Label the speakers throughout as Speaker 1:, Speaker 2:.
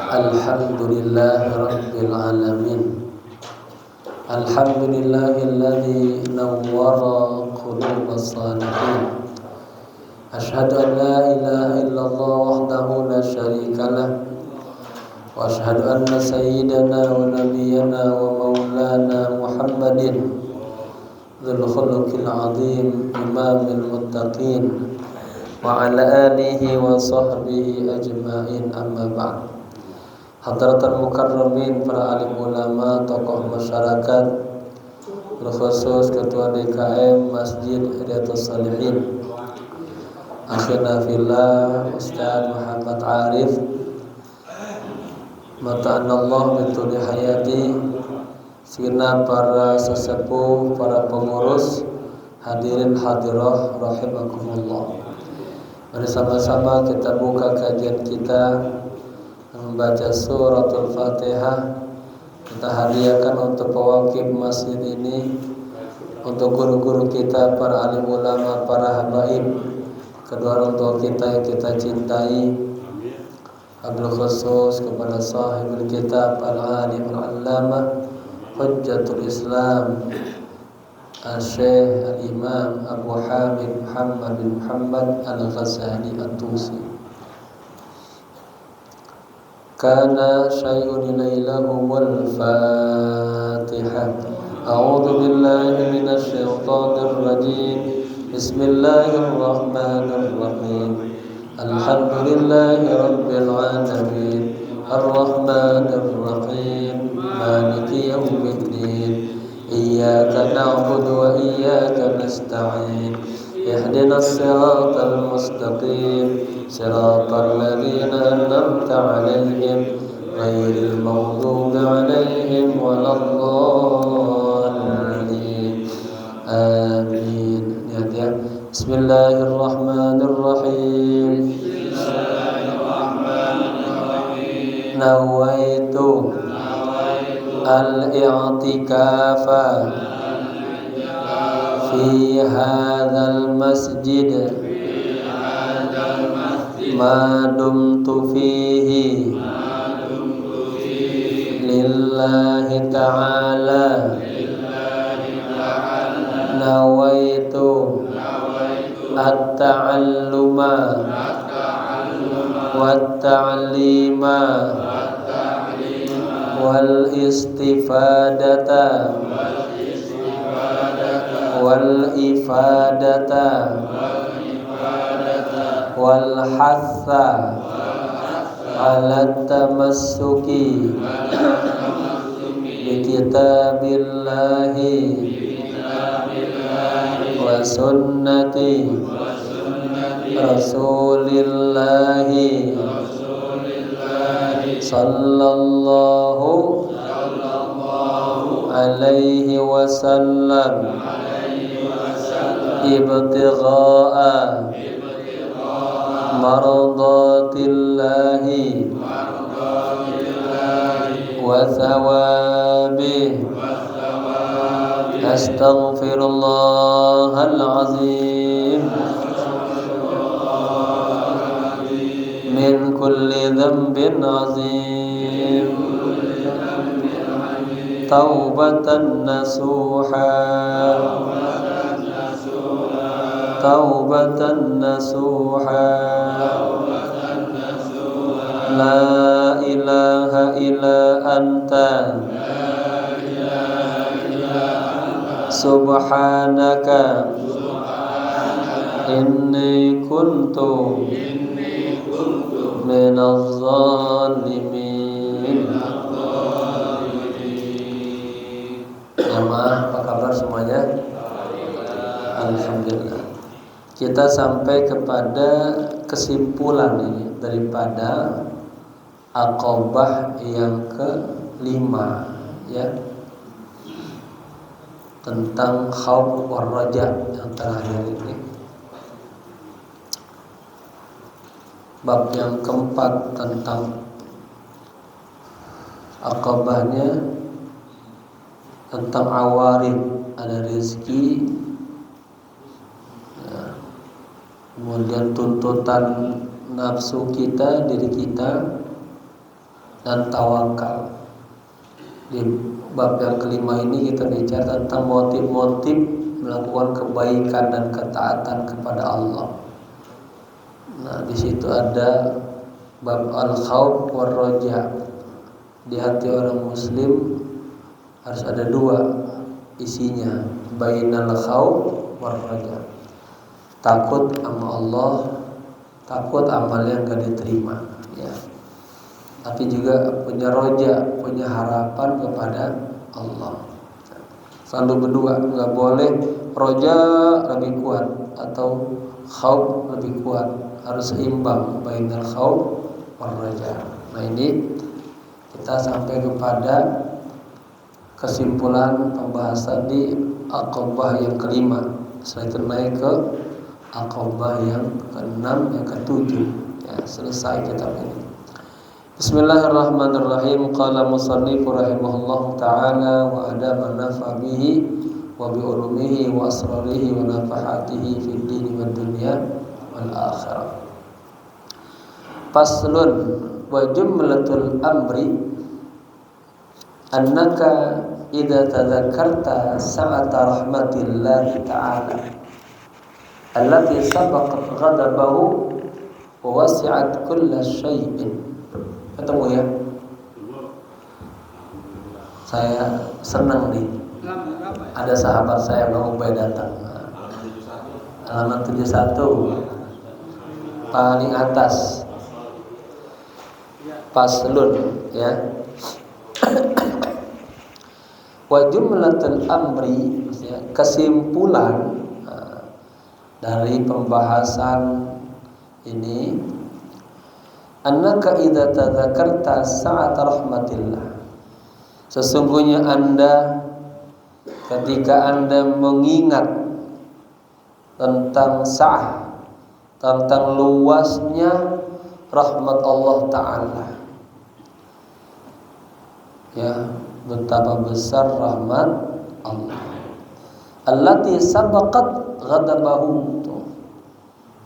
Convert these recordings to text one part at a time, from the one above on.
Speaker 1: Alhamdulillahi Rabbil Alamin. Alhamdulillahilladzi nawwara qulubas salihin. Asyhadu an la ilaha illallah wahdahu la syarika lah. Wa asyhadu anna sayyidana wa nabiyyana wa maulana Muhammadin dzul khuluqil azim imamil muttaqin wa ala alihi wa sahbihi ajma'in, amma ba'd. Hadratul mukarramin, para alim ulama, tokoh masyarakat, berkhusus Ketua DKM Masjid Riyadhus Shalihin, akhina fillah Ustaz Muhammad Arif, mata'anallah bituli hayati, segenap para sesepuh, para pengurus, hadirin hadirah rahimakumullah. Mari sama-sama kita buka kajian kita membaca suratul Fatihah. Kita hadiahkan untuk pewakif masjid ini, untuk guru-guru kita, para alim ulama, para habaib, kedua orang tua kita yang kita cintai, wabil khusus kepada sahibul kitab al-alim al-allamah Hujjatul Islam Al-Syekh Al-Imam Abu Hamid Muhammad bin Muhammad Al-Ghazali At-Tusi. Kana syai'un lailahu wal Fatihah. A'udzu billahi minasy syaithanir rajim. Bismillahirrahmanirrahim. Alhamdulillahi rabbil alamin. Ar-rahmanir rahim. Maliki yaumiddin. Iyyaka na'budu wa iyyaka nasta'in. Ihdinas siratal mustaqim. Siratal ladzina an'amta 'alaihim ghairil maghdubi 'alaihim waladdallin. Amin. Lihat ya. Bismillahirrahmanirrahim. Nawaitu al-i'tikafa fi hadzal masjid ma dumtu fihi lillahi ta'ala. Nawaitu at-ta'alluma wat-ta'lima wal istifadata wal ifadata wal hatha ala tamassuki bi kitabillahi wa sunnati rasulillahi sallallahu alaihi wasallam ibtigha'a mardatillahi wa thawabih. Astaghfirullahal azim min kulli dhanbin azim. Taubatan nasuha, taubatan nasuha. La ilaha illa anta subhanaka inni kuntu minaz zalimin. Jamaah, apa kabar semuanya? Alhamdulillah. Kita sampai kepada kesimpulan ini daripada Aqabah yang kelima, ya, tentang khauf war raja yang terakhir ini. Bab yang keempat tentang Aqabahnya, tentang awarid, ada rezeki, kemudian tuntutan nafsu kita, diri kita, dan tawakal. Di bab yang kelima ini kita bicara tentang motif-motif melakukan kebaikan dan ketaatan kepada Allah. Nah, di situ ada bab al-khauf war raja. Di hati orang muslim harus ada dua isinya, bainal khauf war raja. Takut sama Allah, takut amalnya enggak diterima, ya. Tapi juga punya roja, punya harapan kepada Allah. Selalu berdua, enggak boleh roja lebih kuat atau khauf lebih kuat. Harus seimbang, bainal khauf war raja. Nah, ini kita sampai kepada kesimpulan pembahasan di Aqabah yang kelima. Setelah itu naik ke Aqabah yang keenam, yang ketujuh. Ya, selesai kitab ini. Bismillahirrahmanirrahim. Qala musannif rahimahullah ta'ala wa adama nafa bihi wa bi ulumihi wa asrarihi wa nafahatihi fid din wad dunya wal akhirah. Faslun wa jumlatul amri annaka idza tadhakkarta sa'ata rahmatillahi ta'ala allati sabaqat ghadabahu wa wasi'at kulla syai'in. Ketemu ya? Saya senang nih. Ada sahabat saya Bang Ubay datang. Halaman 71 paling atas. Faslun, ya. Wa jumlatul amri, kesimpulan dari pembahasan ini, annaka idza tadzakarta sa'ata rahmatillah, sesungguhnya Anda ketika Anda mengingat tentang tentang luasnya rahmat Allah Ta'ala, ya, betapa besar rahmat Allah, allati sabaqat ghadabahu,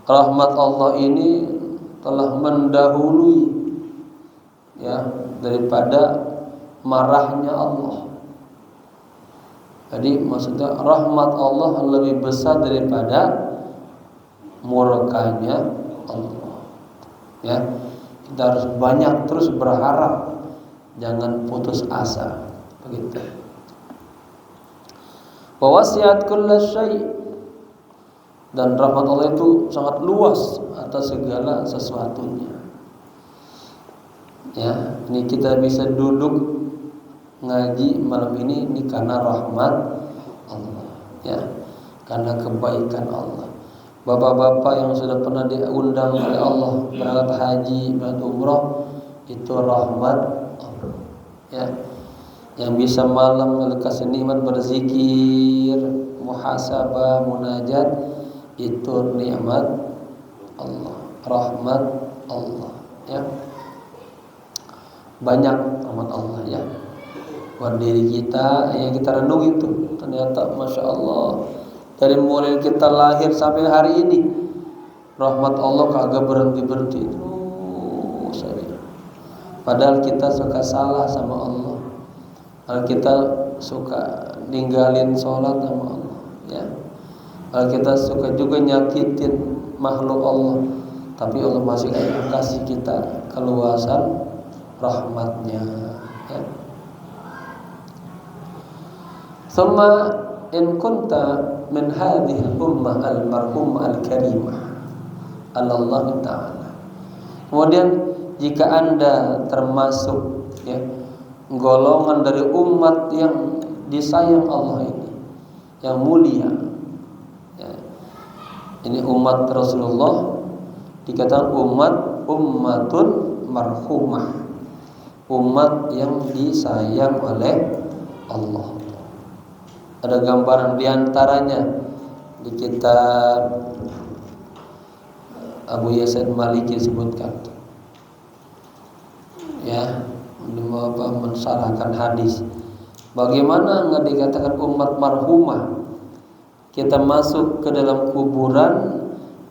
Speaker 1: rahmat Allah ini telah mendahului, ya, daripada marahnya Allah. Jadi maksudnya rahmat Allah lebih besar daripada murkanya Allah. Ya, kita harus banyak terus berharap, jangan putus asa, begitu. Wa wasi'at kulla syai', dan rahmat Allah itu sangat luas atas segala sesuatunya. Ya, ini kita bisa duduk ngaji malam ini karena rahmat Allah, ya, karena kebaikan Allah. Bapak-bapak yang sudah pernah diundang oleh Allah berangkat haji, berangkat umrah, itu rahmat Allah, ya. Yang bisa malam kasih nikmat berzikir, muhasabah, munajat, itu nikmat Allah, rahmat Allah, ya. Banyak rahmat Allah, ya, buat diri kita yang kita renung itu. Ternyata Masya Allah, dari mulai kita lahir sampai hari ini rahmat Allah kagak berhenti-berhenti terus saja. Padahal kita suka salah sama Allah, padahal kita suka ninggalin sholat sama Allah, ya. Padahal kita suka juga nyakitin makhluk Allah, tapi Allah masih kasih kita keluasan rahmatnya, ya. Thumma in kunta min hadhihi al-ummah al-marhumah al-karimah Allah Ta'ala. Kemudian jika Anda termasuk, ya, golongan dari umat yang disayang Allah ini, yang mulia, ya. Ini umat Rasulullah dikatakan ummatun marhumah, umat yang disayang oleh Allah. Ada gambaran diantaranya di kitab Abu Yasin Maliki disebutkan, ya, mensyarahkan hadis. Bagaimana nggak dikatakan umat marhumah? Kita masuk ke dalam kuburan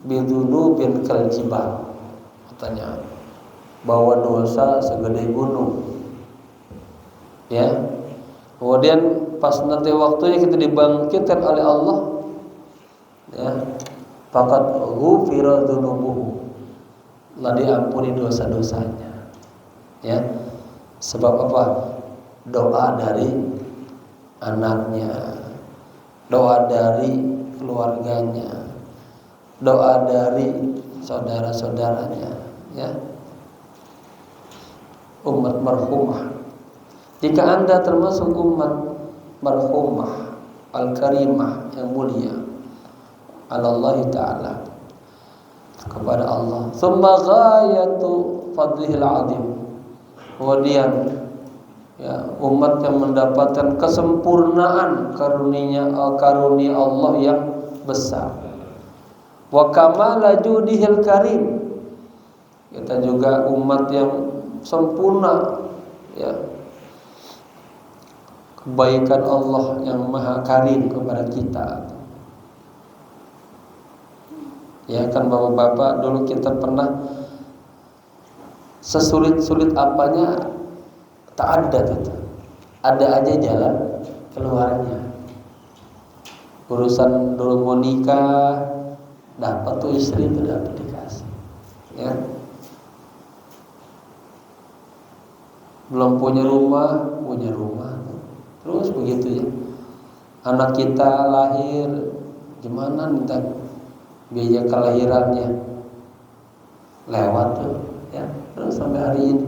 Speaker 1: bidzunubin kal jibal, katanya bawa dosa segede gunung. Ya. Kemudian pas nanti waktunya kita dibangkitkan oleh Allah, ya, faqad ghufira dzunubuhu, lah diampuni dosa-dosanya. Ya. Sebab apa? Doa dari anaknya, doa dari keluarganya, doa dari saudara-saudaranya, ya. Umat marhumah. Jika Anda termasuk umat marhumah al-karimah yang mulia Allah Ta'ala kepada Allah, thumma ghayatu fadlihil azim, kemudian ya, umat yang mendapatkan kesempurnaan karunia Allah yang besar, wa kamala judihil karim, kita juga umat yang sempurna, ya, kebaikan Allah yang maha karim kepada kita. Ya kan bapak-bapak, dulu kita pernah sesulit-sulit apanya tak ada gitu. Ada aja jalan keluarnya. Urusan dulu mau nikah, dapat tuh istri itu dapat dikasih. Ya. Belum punya rumah, punya rumah. Terus begitu ya. Anak kita lahir, gimana minta biaya kelahirannya, lewat tuh, ya. Terus sampai hari ini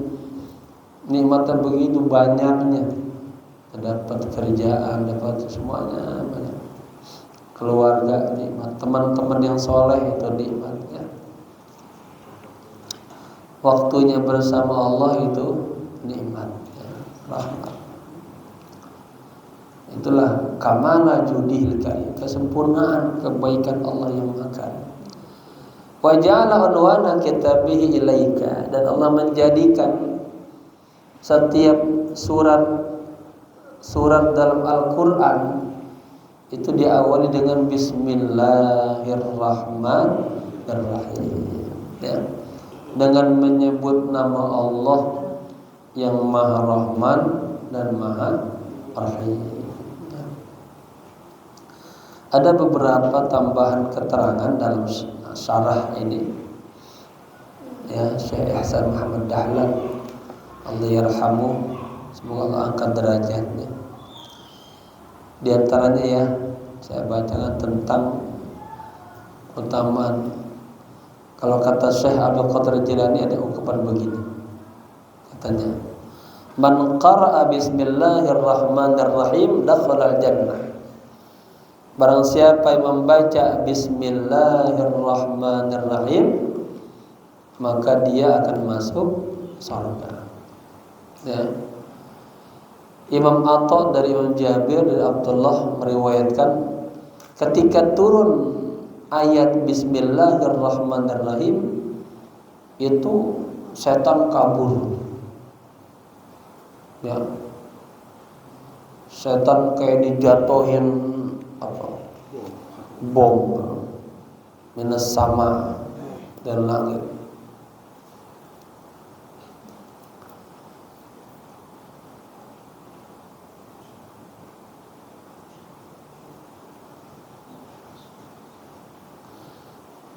Speaker 1: nikmatnya begitu banyaknya, dapat kerjaan, dapat semuanya banyak, keluarga nikmat, teman-teman yang soleh itu nikmat, ya. Waktunya bersama Allah itu nikmat, ya, rahmat. Itulah kamala judihil karim, kesempurnaan kebaikan Allah yang maha. Wa ja'ala unwana kitabihi ilaika, dan Allah menjadikan setiap surat dalam Al-Qur'an itu diawali dengan bismillahirrahmanirrahim, ya, dengan menyebut nama Allah yang Maha Rahman dan Maha Rahim. Ada beberapa tambahan keterangan dalam syarah ini, ya, Syekh Ihsan Muhammad Dahlan, Allah yarhamu, semoga Allah angkat derajatnya. Di antaranya, ya, saya bacakan tentang utamaan. Kalau kata Syekh Abdul Qadir Jilani ada ungkapan begini, katanya, man qara'a bismillahirrahmanirrahim dakhala al-jannah. Barang siapa yang membaca bismillahirrahmanirrahim, maka dia akan masuk surga. Ya. Imam Atha dari Imam Jabir dari Abdullah meriwayatkan, ketika turun ayat bismillahirrahmanirrahim itu setan kabur. Ya. Setan kayak dijatuhin bom minas sama dan langit.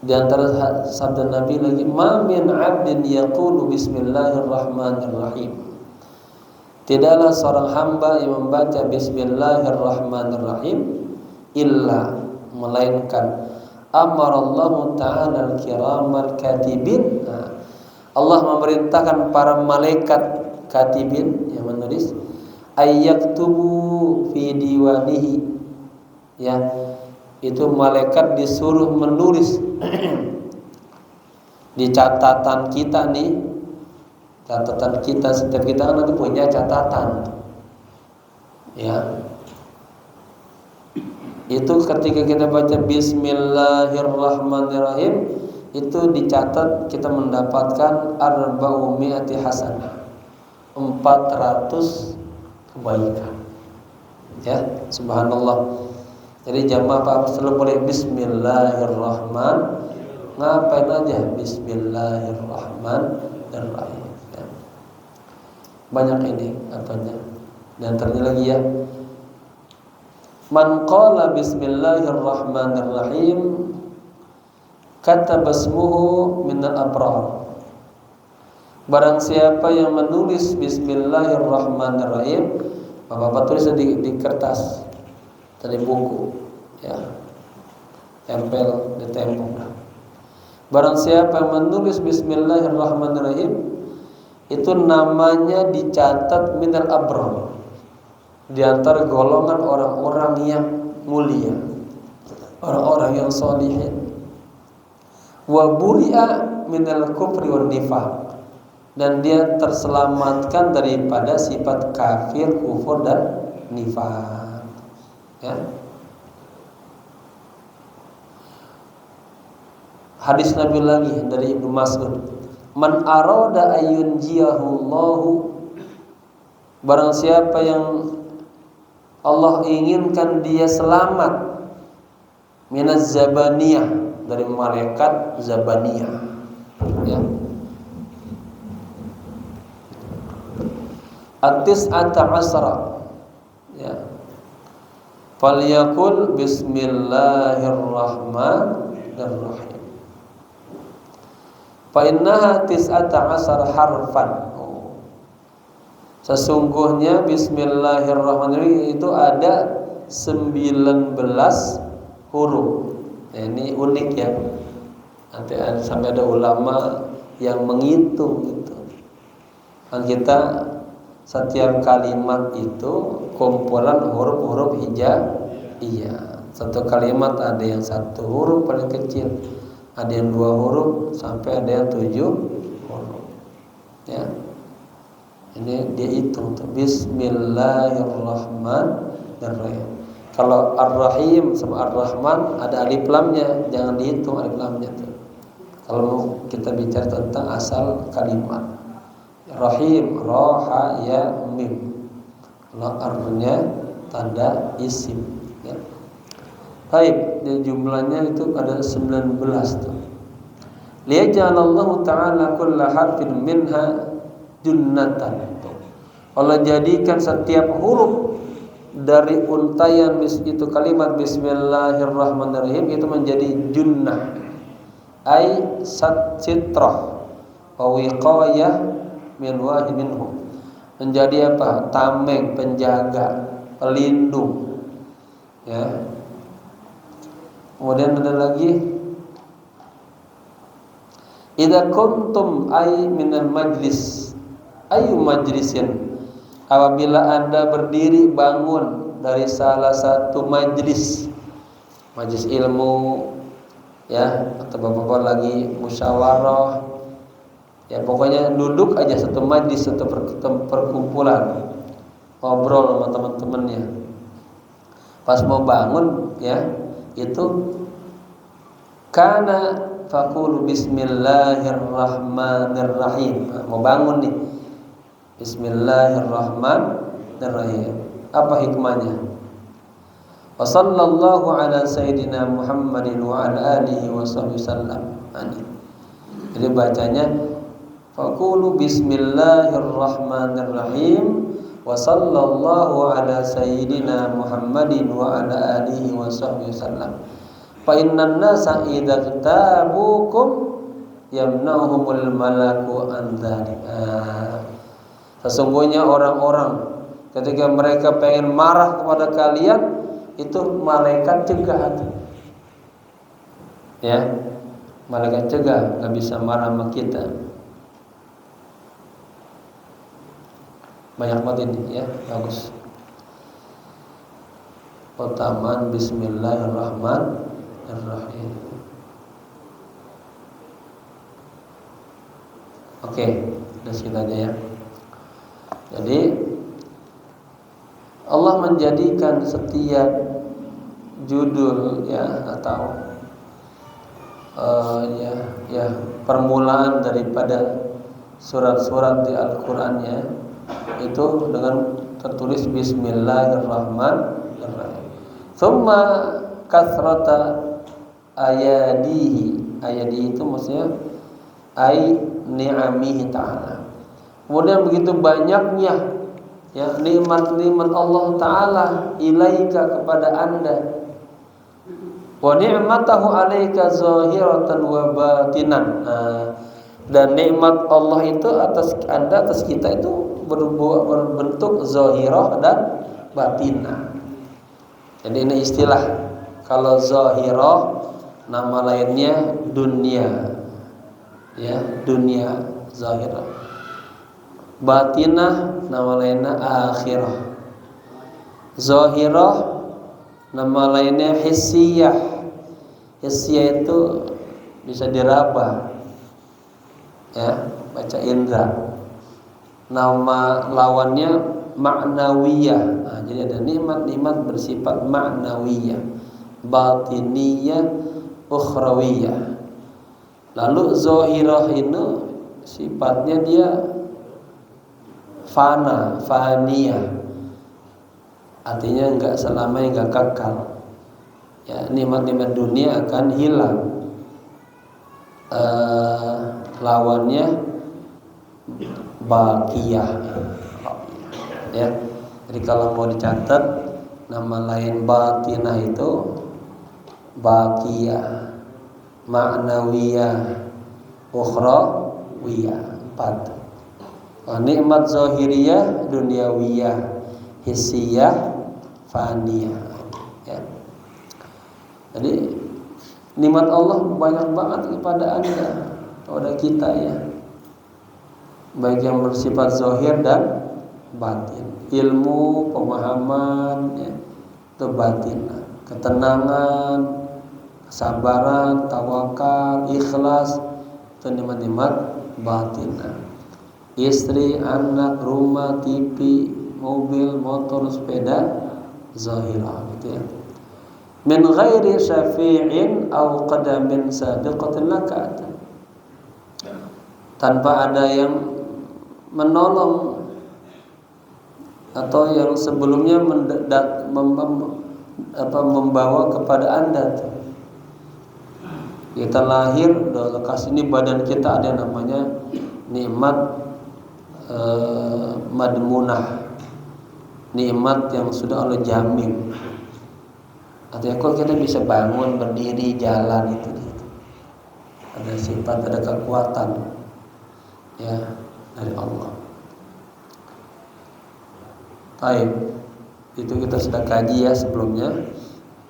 Speaker 1: Di antara sabda Nabi lagi, ma min 'abdin yaqulu bismillahirrahmanirrahim, tidaklah seorang hamba yang membaca bismillahirrahmanirrahim illa, melainkan amarallahu ta'ala al-kiramal katibin, Allah memerintahkan para malaikat katibin yang menulis, ayyaktubu fi diwanihi, ya, itu malaikat disuruh menulis di catatan kita nih, catatan kita, setiap kita kan nanti punya catatan, ya. Itu ketika kita baca bismillahirrahmanirrahim, itu dicatat kita mendapatkan arba'umi'ati hasanah, 400 kebaikan, ya, subhanallah. Jadi jamaah Pak selalu boleh bismillahirrahmanirrahim, ngapain aja Bismillahirrahmanirrahim. Ya. Banyak ini katanya. Dan ternyata lagi ya. Man qala Bismillahirrahmanirrahim kataba ismuhu minal abrar. Barang siapa yang menulis Bismillahirrahmanirrahim, Bapak tulis di kertas, di buku, ya, tempel di tembok. Barang siapa yang menulis Bismillahirrahmanirrahim, itu namanya dicatat minal abrar, di antara golongan orang-orang yang mulia, orang-orang yang sholihin. Wa buri'a minal kufri wan nifaq, dan dia terselamatkan daripada sifat kafir, kufur dan nifaq. Ya. Hadis Nabi lagi dari Ibnu Mas'ud, man arada ayyunjiyahullahu, barang siapa yang Allah inginkan dia selamat, minaz zabaniyah, dari malaikat zabaniyah, ya. At-tis'ata asra, ya. Falyakul Bismillahirrahmanirrahim. Fa innaha tis'ata asar harfan. Sesungguhnya Bismillahirrahmanirrahim itu ada 19 huruf. Ini unik ya. Nanti sampai ada ulama yang menghitung itu. Dan kita setiap kalimat itu kumpulan huruf-huruf hijaiyah. Satu kalimat ada yang 1 huruf paling kecil, ada yang 2 huruf, sampai ada yang 7 huruf. Ya. Ini dia hitung tuh. Bismillahirrahmanirrahim. Kalau Ar-Rahim sama Ar-Rahman ada alif lamnya, jangan dihitung alif lamnya tuh. Kalau kita bicara tentang asal kalimat. Rahim, roha, ya, mim. Kalau artinya tanda isim, ya. Baik, dan jumlahnya itu ada 19 tuh. Liyaj'alallahu ta'ala kulla harfin minha junnatan. Allah jadikan setiap huruf dari untayan itu kalimat Bismillahirrahmanirrahim itu menjadi junnah, ay sitrah wa wiqayah min wahiminhum, menjadi apa? Tameng, penjaga, pelindung, ya. Kemudian ada lagi, idza kuntum ay minal majlis, ayu majlisin, apabila Anda berdiri bangun dari salah satu majlis ilmu, ya, atau bapak-bapak lagi musyawarah, ya pokoknya duduk aja satu majlis, satu perkumpulan, ngobrol sama teman-temannya. Pas mau bangun, ya, itu kana faqulu Bismillahirrahmanirrahim. Mau bangun nih, Bismillahirrahmanirrahim. Apa hikmahnya? Wa sallallahu ala sayyidina Muhammadin wa ala alihi wa sahbihi sallam. Jadi bacanya faqulu Bismillahirrahmanirrahim wa sallallahu ala sayyidina Muhammadin wa ala alihi wa sahbihi sallam. Fa innan nasa idza tabukum yamna'uhumul malaku an dzalika. Sesungguhnya orang-orang ketika mereka pengen marah kepada kalian, itu malaikat cegah. Ya, malaikat cegah, nggak bisa marah sama kita. Banyak banget ini, ya, bagus. Pertama, Bismillahirrahmanirrahim. Oke, udah segitu aja ya. Jadi Allah menjadikan setiap judul, ya, atau permulaan daripada surat-surat di Al-Qur'annya itu dengan tertulis Bismillahirrahmanirrahim. Tsumma kathrata ayadihi ayadihi itu maksudnya ai ni'amihi ta'ala. Kemudian begitu banyaknya ya nikmat-nikmat Allah Ta'ala ilaika kepada anda, wa ni'matahu alaika zahiratan wa batinan. Dan nikmat Allah itu atas anda, atas kita itu berbentuk zahirah dan batinah. Jadi ini istilah. Kalau zahirah nama lainnya dunia, ya dunia zahirah. Batinah nama lainnya akhirah. Zahirah nama lainnya hissiyah. Hissiyah itu bisa diraba, ya baca indra. Nama lawannya ma'nawiyah. Jadi ada nikmat-nikmat bersifat ma'nawiyah, batiniyah, ukhrawiyah. Lalu zahirah ini sifatnya dia faniyah. Artinya enggak selamanya, enggak kekal. Ya, nikmat-nikmat dunia akan hilang. Lawannya baqiyah. Ya. Jadi kalau mau dicatat nama lain batinah itu baqiyah, ma'nawiyah, ukhrawiyah, 4. Nikmat zahiriyah, dunyawiyah, hissiyah, faniyah. Ya. Jadi nikmat Allah banyak banget kepada anda, kepada kita ya. Baik yang bersifat zahir dan batin. Ilmu, pemahaman ya, itu batin. Ketenangan, kesabaran, tawakal, ikhlas, itu nikmat-nikmat batin. Istri, anak, rumah, TV, mobil, motor, sepeda, zahirah gitu ya. Min ghairi syafi'in aw qadamin sabiqatin laka, tanpa ada yang menolong atau yang sebelumnya membawa kepada anda. Kita lahir, lekas ini badan kita ada yang namanya nikmat madmunah, nikmat yang sudah Allah jamin. Artinya kok kita bisa bangun, berdiri, jalan itu ada sifat, ada kekuatan ya dari Allah. Baik, itu kita sudah kaji ya sebelumnya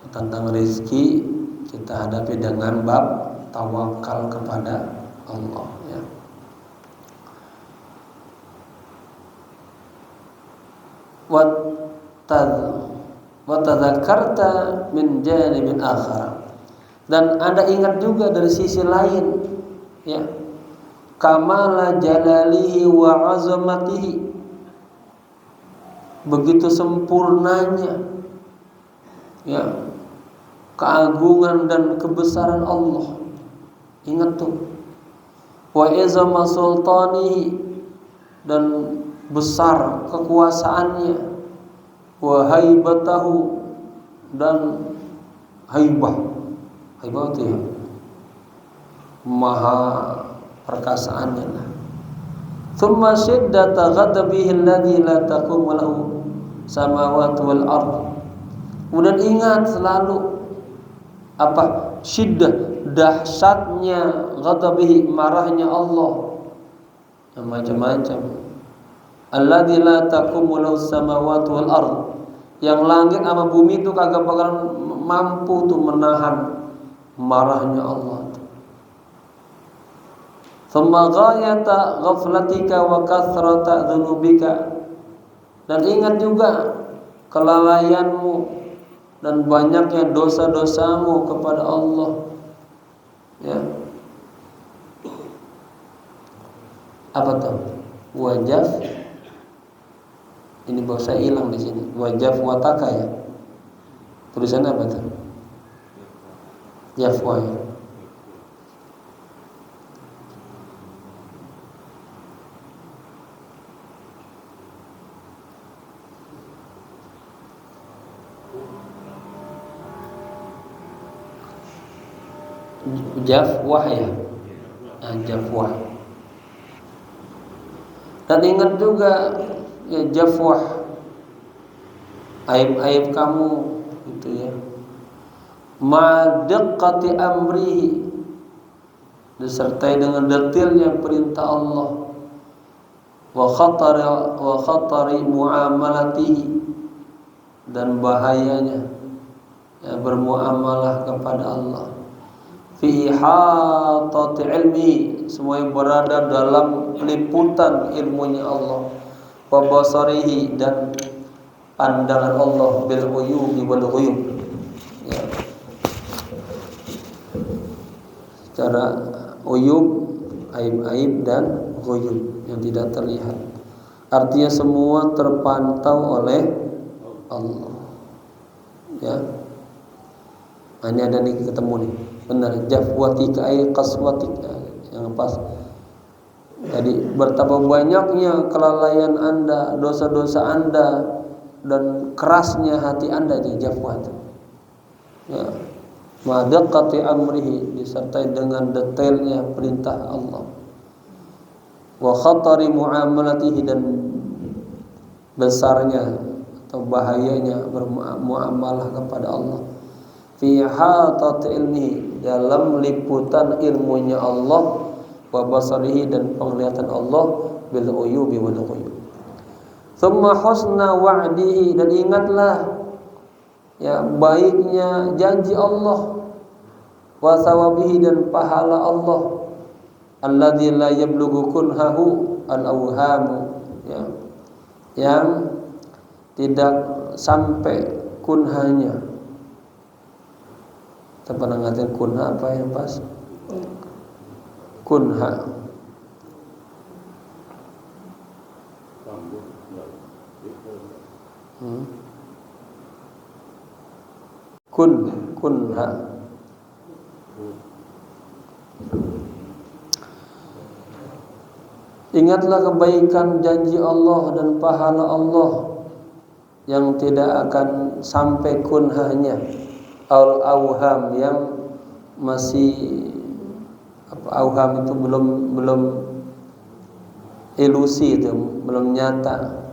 Speaker 1: tentang rezeki. Kita hadapi dengan bab tawakal kepada Allah ya. Wa tadzakarta min janibin akhar, dan Anda ingat juga dari sisi lain ya, kamala jalalihi wa azamatihi, begitu sempurnanya ya keagungan dan kebesaran Allah. Ingat tuh, wa izama sultanihi, dan besar kekuasaannya, wa haibatahu, dan haibah itu ya maha perkasaannya lah. Thumma shiddata ghadabihi alladhi la taqumu lahu samawati wal ard. Kemudian ingat selalu apa? Syiddah, dahsyatnya ghadabihi, marahnya Allah yang macam-macam. Alladzi la taqumu lahu samawati wal ard, yang langit sama bumi itu kagak bakalan mampu tuh menahan marahnya Allah. Thumma ghayata ghaflatika wa kathrata dzunubika, dan ingat juga kelalaianmu dan banyaknya dosa-dosamu kepada Allah ya. Apa tuh? Wajaf, ini bahasa hilang di sini. Wajaf wataka ya. Tulisannya apa tuh? Jafwa ya. Jafwah ya. Jafwah. Dan ingat juga ya jafwah, aib-aib kamu gitu ya. Ma'diqqati amri, disertai dengan detailnya perintah Allah. Wa khatari muamalatihi, dan bahayanya ya bermuamalah kepada Allah. Fi ihatati ilmi, semuanya berada dalam liputan ilmunya Allah. Wa basarihi, dan pandangan Allah bil uyubi wal ghuyub ya. Secara uyub, aib-aib, dan ghuyub yang tidak terlihat. Artinya semua terpantau oleh Allah ya. Ini ada nih, ketemu nih, benar, jafwatika ay qaswatika, yang pas. Jadi betapa banyaknya kelalaian Anda, dosa-dosa Anda, dan kerasnya hati Anda di jafwat ya. Ma'diqqati amrihi, disertai dengan detailnya perintah Allah. Wa khatari muamalatihi, dan besarnya atau bahayanya bermuamalah kepada Allah. Fi hatati ilmihi, dalam liputan ilmunya Allah. Wa basarihi, dan penglihatan Allah bil uyubi wal ghuyub. Thumma husna wa'dihi, dan ingatlah ya baiknya janji Allah. Wa thawabihi, dan pahala Allah. Alladzi la yablughu kunhahu al-awhamu ya, yang tidak sampai kunhanya. Kita pernah ngatain kunha apa yang pas? Kunha kunha. Ingatlah kebaikan janji Allah dan pahala Allah yang tidak akan sampai kunhanya. Al-awham, yang masih awham itu belum ilusi, itu belum nyata.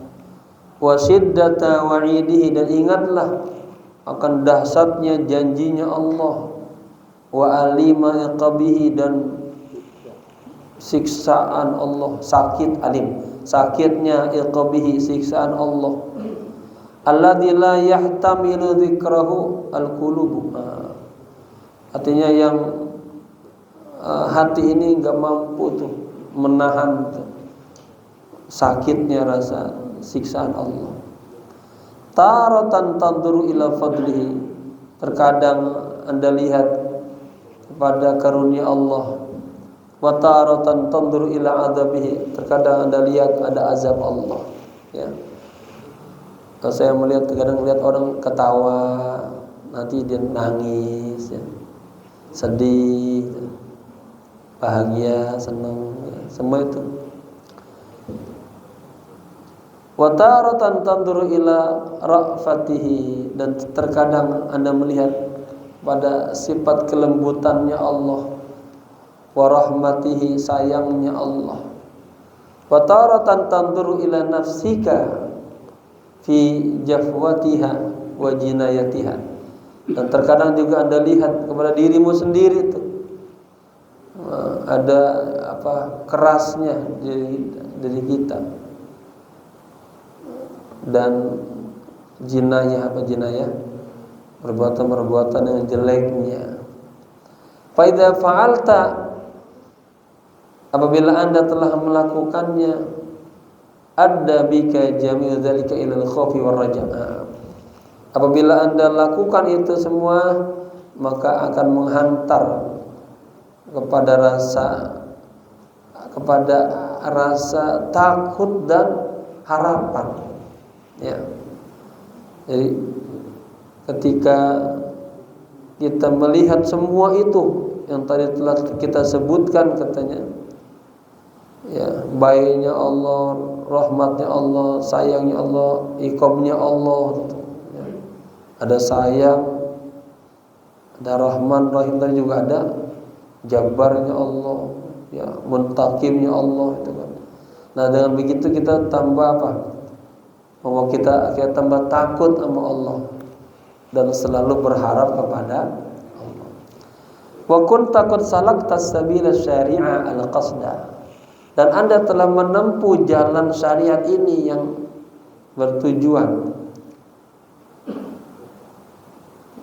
Speaker 1: Wa shiddata wa'idihi, dan ingatlah akan dahsyatnya janjinya Allah. Wa alima iqabihi, dan siksaan Allah, sakit alim, sakitnya iqabihi, siksaan Allah. Alladzi la yahtamilu dzikrahu al-qulub, artinya yang hati ini enggak mampu tuh menahan tuh sakitnya rasa siksaan Allah. Taratan tanduru ila fadlihi, terkadang Anda lihat kepada karunia Allah. Wa taratan tanduru ila adabihi, terkadang Anda lihat ada azab Allah ya. Kalau saya melihat, kadang melihat orang ketawa, nanti dia nangis ya. Sedih, bahagia, senang ya. Semua itu. Wa taratan tanduru ila ra'fatihi, dan terkadang Anda melihat pada sifat kelembutannya Allah. Wa rahmatihi, sayangnya Allah. Wa taratan tanduru ila nafsika fi jafwatiha wa jinayatiha, dan terkadang juga Anda lihat kepada dirimu sendiri tuh ada kerasnya dari kita, dan jinayah perbuatan yang jeleknya. Fa idza fa'alta, apabila Anda telah melakukannya, adda bika jami'u dzalika ila al-khaufi war raja. Apabila Anda lakukan itu semua, maka akan menghantar kepada rasa takut dan harapan ya. Jadi ketika kita melihat semua itu yang tadi telah kita sebutkan, katanya ya, baiknya Allah, rahmatnya Allah, sayangnya Allah, iqabnya Allah ya. Ada sayang, ada rahman, rahim, tadi juga ada Jabbarnya Allah, ya, Muntaqimnya Allah itu kan. Nah, dengan begitu kita tambah apa? Bahwa kita tambah takut sama Allah dan selalu berharap kepada Allah. Wa kunta qad salakta sabila syari'a al-qasda. Dan Anda telah menempuh jalan syariat ini yang bertujuan,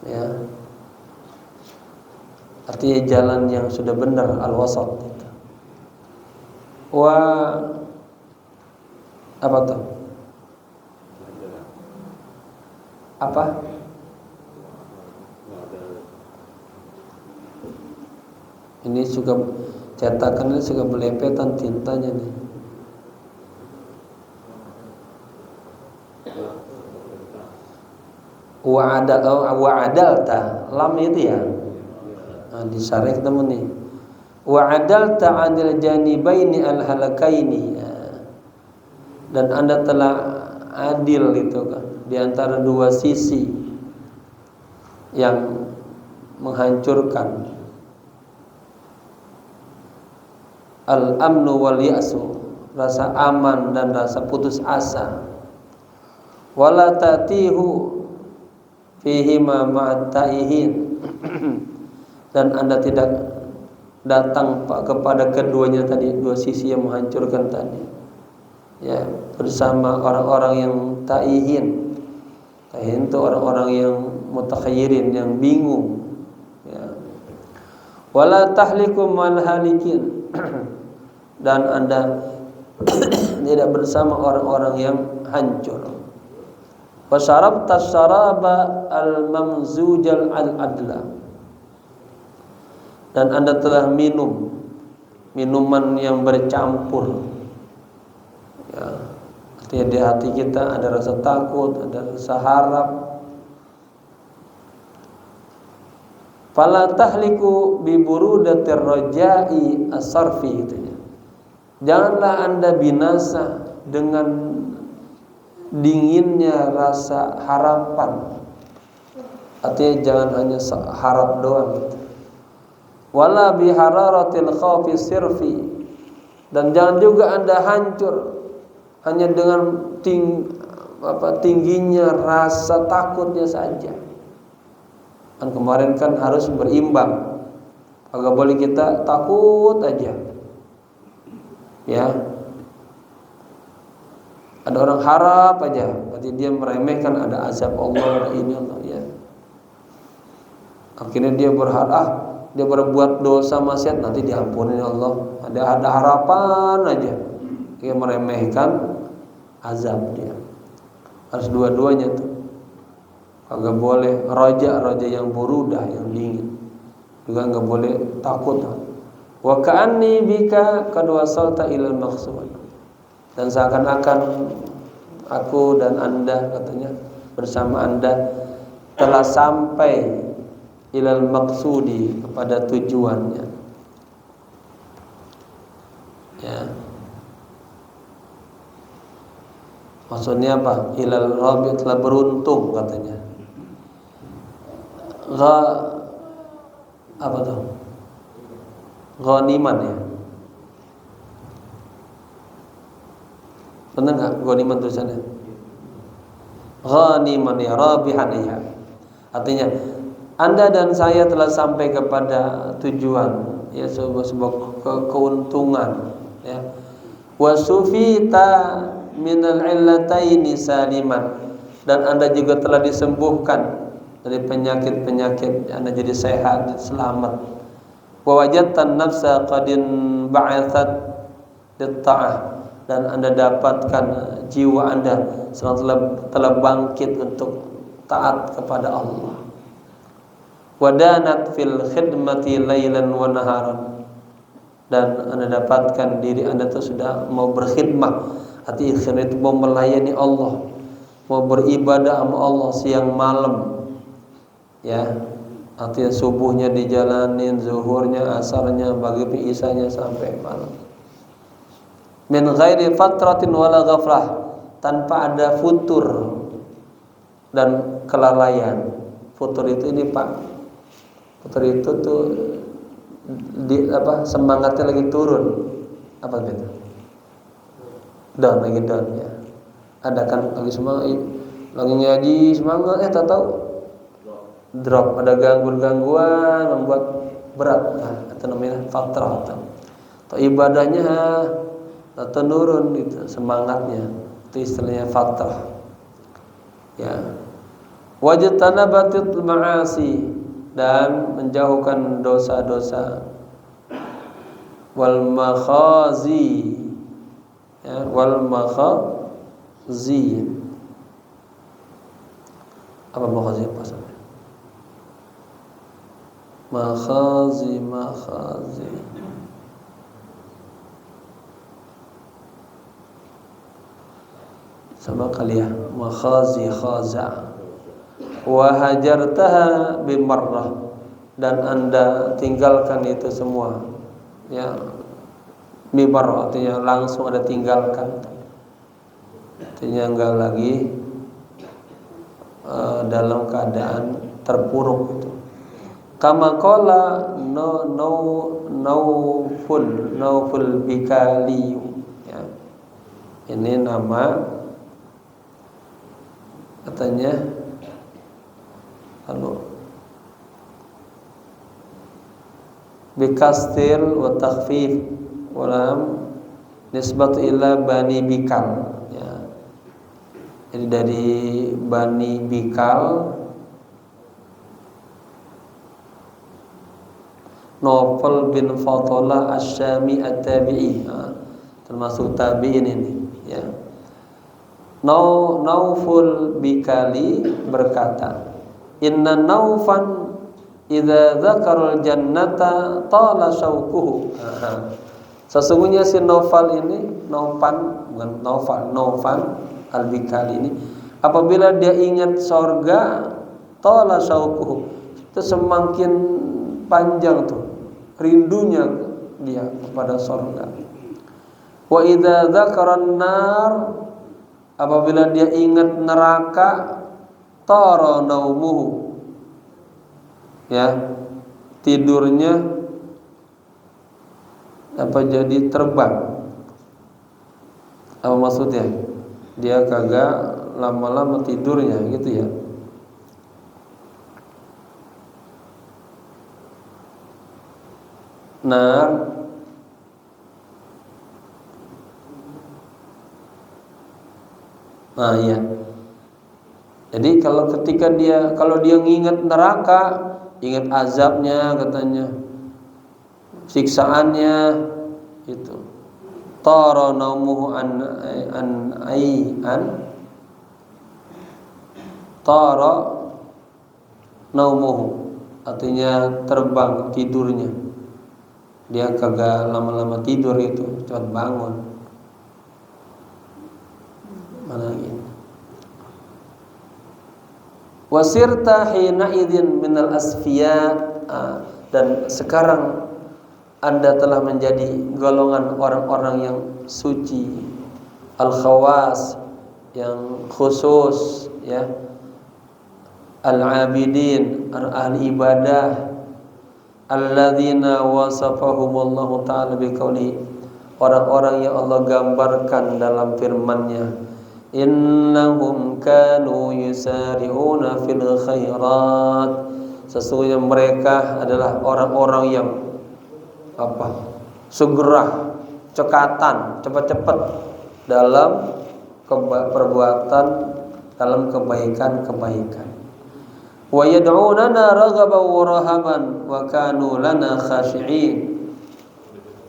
Speaker 1: ya, artinya jalan yang sudah benar, al-wasat. Wa apa tuh? Apa? Ini juga cetakan ini juga belepetan tintanya nih. Wa'adalta lam itu ya. Nah, disarek temen nih. Wa'adalta 'anil janibaini al-halakaini. Dan Anda telah adil itu kan di antara dua sisi yang menghancurkan. Al-amnu wal ya'su, rasa aman dan rasa putus asa. Wala ta'tihu fihi ma ma'taihin. Dan Anda tidak datang kepada keduanya tadi, dua sisi yang menghancurkan tadi, ya, bersama orang-orang yang taihin. Taihin itu orang-orang yang mutakhayyirin, yang bingung, ya. Wala tahliku mal halikin. Dan Anda tidak bersama orang-orang yang hancur. Wasarabta syaraba al-mamzujal al-adla. Dan Anda telah minum minuman yang bercampur, ya. Artinya di hati kita ada rasa takut, ada rasa harap. Fala tahliku bi burudatir raja'i as-sarfi gitu ya. Janganlah Anda binasa dengan dinginnya rasa harapan. Artinya jangan hanya harap doang gitu. Wala bi hararatil khaufi sirfi. Dan jangan juga Anda hancur hanya dengan tingginya rasa takutnya saja. Kan kemarin kan harus berimbang. Agak boleh kita takut aja, ya. Ada orang harap aja, berarti dia meremehkan ada azab Allah, ada ini Allah, ya. Akhirnya dia berharap, dia berbuat dosa maksiat nanti diampuni Allah. Ada harapan aja, dia meremehkan azab dia. Harus dua-duanya tuh. Agak boleh raja yang burudah, yang dingin. Juga enggak boleh takut. Wa ka'anni bika qad wasalta ilal maqsud. Dan seakan-akan aku dan Anda, katanya, bersama Anda telah sampai ilal maqsudi, kepada tujuannya, ya. Maksudnya apa? Ilal rabi, telah beruntung katanya. Apa tuh? Ghaniman ya. Benar enggak ghaniman tulisannya? Ghaniman ya, rabihan ya. Artinya Anda dan saya telah sampai kepada tujuan, ya, sebuah keuntungan, ya. Wasufita minal illataini saliman. Dan Anda juga telah disembuhkan dari penyakit-penyakit, Anda jadi sehat, selamat. Wa wajadtan nafsa qadin ba'athat lit-ta'ah. Dan Anda dapatkan jiwa Anda telah bangkit untuk taat kepada Allah. Wadanat fil khidmati lailan wa naharan. Dan Anda dapatkan diri Anda itu sudah mau berkhidmat. Artinya itu mau melayani Allah, mau beribadah sama Allah siang malam, ya. Artinya subuhnya dijalanin, zuhurnya, asarnya, maghrib, isanya sampai malam. Min ghairi fatratin wala ghaflah, tanpa ada futur dan kelalaian. Futur itu ini Pak, futur itu tuh semangatnya lagi turun, apa gitu? Down, lagi down ya. Ada kan lagi semangat, lagi ngaji semangat, tak tahu drop, ada gangguan membuat berat. Nah, itu namanya fatrah atau ibadahnya atau nurun gitu semangatnya. Itu istilahnya fatrah. Ya. Wajtanabatil ma'asi, dan menjauhkan dosa-dosa. Wal makhazi, ya, wal makhazi. Apa makhazi apa sampai? Makhazi. Sama kali ya, makhazi khaza. Wa hajartaha bimarrah, dan Anda tinggalkan itu semua. Ya, bimarrah artinya langsung Anda tinggalkan. Artinya enggak lagi dalam keadaan terpuruk itu. Kama qala Nauful Bikali. Ya. Ini nama katanya bikastir wa takhfif walam nisbat ila Bani Bikal, ya. Jadi dari Bani Bikal, Naufal bin Fadalah Asy-Syami At-Tabi'i, termasuk tabi'in ini, ya. Nauful Bikali berkata, inna Naufan idza dzakarul jannata tala syauquhu. Sesungguhnya si Naufal ini, Naufal Al-Bikali ini, apabila dia ingat surga, tala syauquhu, itu semakin panjang tuh rindunya dia kepada surga. Wa idza dzakaran nar, apabila dia ingat neraka, tara naumuhu, ya, tidurnya jadi terbang. Apa maksudnya? Dia kagak lama-lama tidurnya gitu ya. Nah, iya. Jadi kalau dia nginget neraka, ingat azabnya katanya, siksaannya itu. Tara naumuhu tara naumuhu, artinya terbang tidurnya. Dia kagak lama-lama tidur itu, cepat bangun. Mana ini? Wasirta hina idzin minal asfiya, dan sekarang Anda telah menjadi golongan orang-orang yang suci, al-khawas, yang khusus, ya, al-abidin, ahli ibadah, alladzina wasafahumullahu ta'ala biqauli, orang-orang yang Allah gambarkan dalam firman-Nya, innahum kanu yusari'una fil khairat, sesungguhnya mereka adalah orang-orang yang segera, cekatan, cepat-cepat dalam perbuatan, dalam kebaikan-kebaikan. Wa yad'unana raghaban wa rahaban wa kanu lana khashi'in,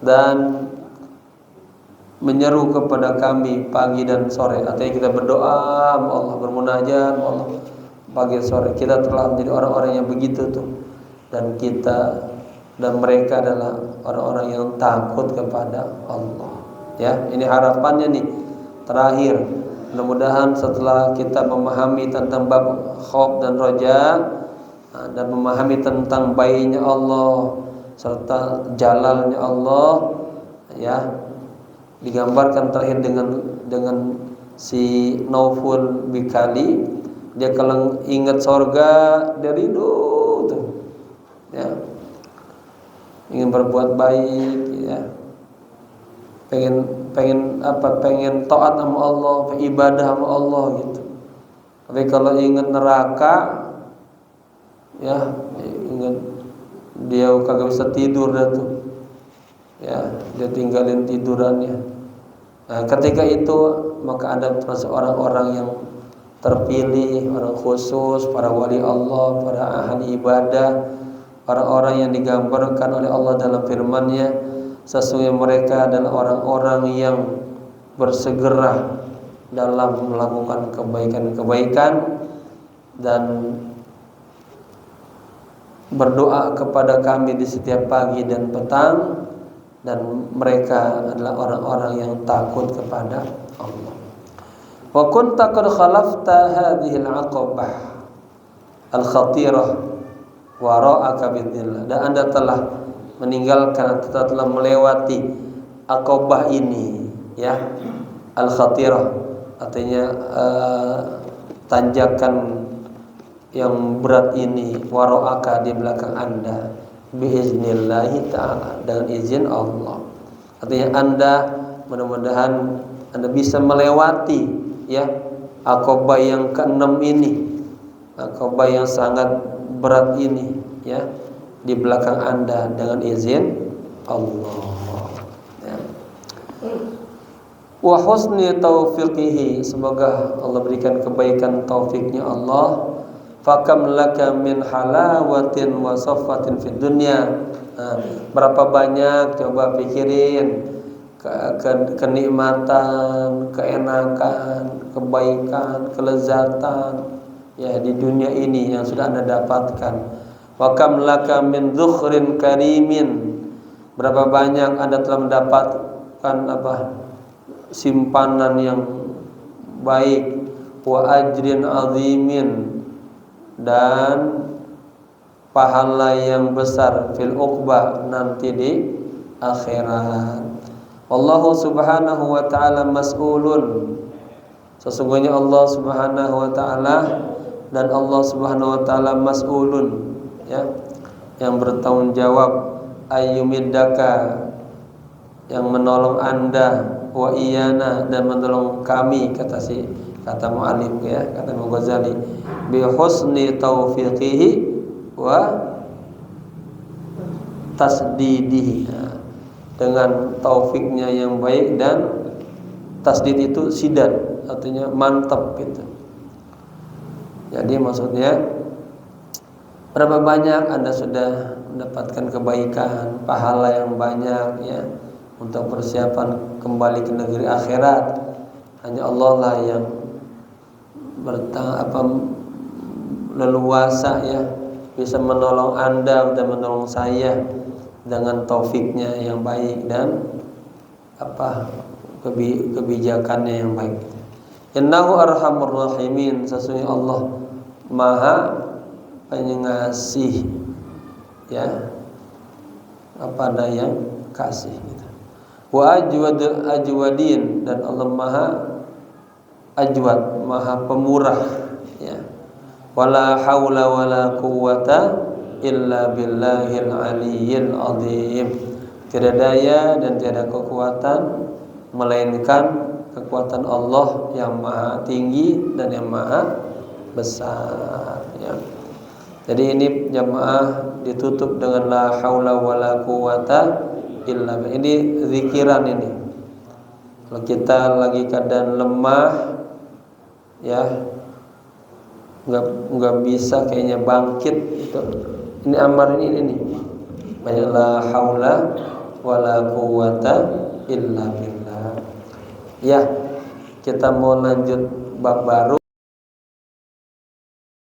Speaker 1: dan menyeru kepada kami pagi dan sore. Artinya kita berdoa Allah, bermunajat Allah pagi sore. Kita telah menjadi orang-orang yang begitu tuh, dan mereka adalah orang-orang yang takut kepada Allah. Ya, ini harapannya nih terakhir. Mudah-mudahan setelah kita memahami tentang bab khauf dan roja, dan memahami tentang baiknya Allah serta jalalnya Allah, ya, digambarkan terakhir dengan si Nauful Bikali, dia kalau ingat surga dia rindu tuh, ya. ingin berbuat baik, ya, pengen taat sama Allah, ibadah sama Allah gitu. Tapi kalau ingat neraka, ya ingat dia kagak bisa tidur dah tuh, ya dia tinggalin tidurannya. Nah, ketika itu maka ada orang-orang yang terpilih, orang khusus, para wali Allah, para ahli ibadah, orang-orang yang digambarkan oleh Allah dalam firman-Nya, sesungguhnya mereka adalah orang-orang yang bersegera dalam melakukan kebaikan-kebaikan dan berdoa kepada kami di setiap pagi dan petang, dan mereka adalah orang-orang yang takut kepada Allah. Wa kunta qad khalafta hadhihi al-'aqabah al-khatirah wara'aka bidzillah, dan Anda telah meninggalkan atau telah melewati aqabah ini, ya, al-khatirah artinya tanjakan yang berat ini, wara'aka di belakang Anda, biiznillahi ta'ala, dengan izin Allah. Artinya Anda mudah-mudahan Anda bisa melewati, ya, aqabah yang ke-6 ini, aqabah yang sangat berat ini, ya, di belakang Anda dengan izin Allah, ya. Wa husni taufiqihi, semoga Allah berikan kebaikan taufiknya Allah. Fakam laka min halawatin wa saffatin fid dunya. Berapa banyak, coba pikirin, kenikmatan, keenakan, kebaikan, kelezatan, ya, di dunia ini yang sudah Anda dapatkan. Wa kam laka min dhukhrin karimin, berapa banyak Anda telah mendapatkan simpanan yang baik, wa ajrin azimin, dan pahala yang besar, fil uqbah, nanti di akhirat. Wallahu subhanahu wa ta'ala mas'ulun, sesungguhnya Allah subhanahu wa ta'ala, dan Allah subhanahu wa ta'ala mas'ulun, ya, yang bertanggung jawab, ayyumiddaka, yang menolong Anda, wa iyana, dan menolong kami, kata mu'alif, ya, kata Imam Ghazali, bi husni taufiqihi wa tasdidihi, dengan taufiknya yang baik, dan tasdid itu sidad, artinya mantap gitu. Jadi maksudnya berapa banyak Anda sudah mendapatkan kebaikan, pahala yang banyak, ya, untuk persiapan kembali ke negeri akhirat. Hanya Allah lah yang leluasa, ya, bisa menolong Anda dan menolong saya dengan taufiknya yang baik dan kebijakannya yang baik. Innahu arhamur rahimin, sesungguhnya Allah Maha Pengasih, ya, pada yang kasih gitu. Wa ajwadin, dan Allah Maha ajwad, Maha pemurah, ya. Wala haula wala quwwata illa billahil aliyyil azim, tiada daya dan tiada kekuatan melainkan kekuatan Allah yang maha tinggi dan yang maha besar, ya. Jadi ini jamaah ditutup dengan la haula wala quwwata illa billah. Ini zikiran ini. Kalau kita lagi keadaan lemah, ya, nggak bisa kayaknya bangkit itu. Ini amalan ini nih. Banyak la haula wala quwwata illa billah. Ya, kita mau lanjut bab baru.